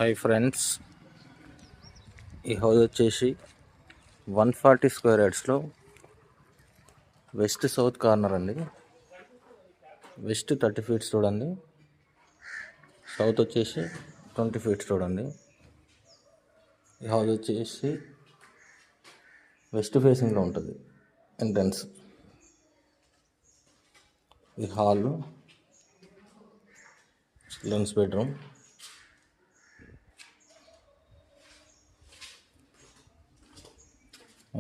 Hi friends, ఈ house వచ్చేసి 140 square యార్డ్స్లో west south corner అండి. వెస్ట్ 30 ఫీట్స్ చూడండి, సౌత్ వచ్చేసి 20 ఫీట్స్ చూడండి. ఈ హౌస్ వచ్చేసి వెస్ట్ ఫేసింగ్లో ఉంటుంది. ఎంట్రన్స్, ఈ hall, children's bedroom,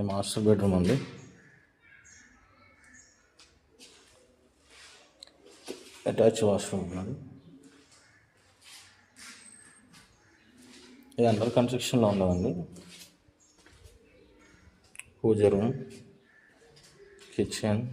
master bedroom అండి. అటాచ్ వాష్రూమ్ ఉన్నది. ఇది అండర్ కన్స్ట్రక్షన్లో ఉన్నదండి. పూజ రూమ్, కిచెన్,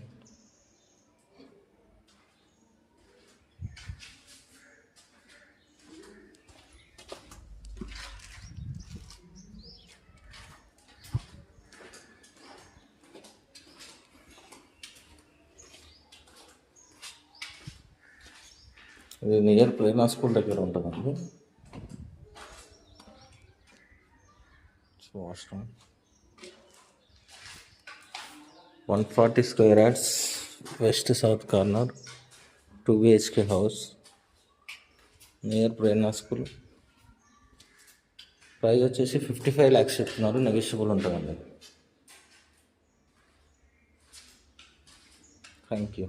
ఇది నియర్ ప్రేరణ స్కూల్ దగ్గర ఉంటుందండి. Washroom, 140 square yards, west south corner, 2 BHK house, near Prerana school. Price వచ్చేసి 55 lakhs చెప్తున్నారు, నెగోషియబుల్ ఉంటుందండి. Thank you.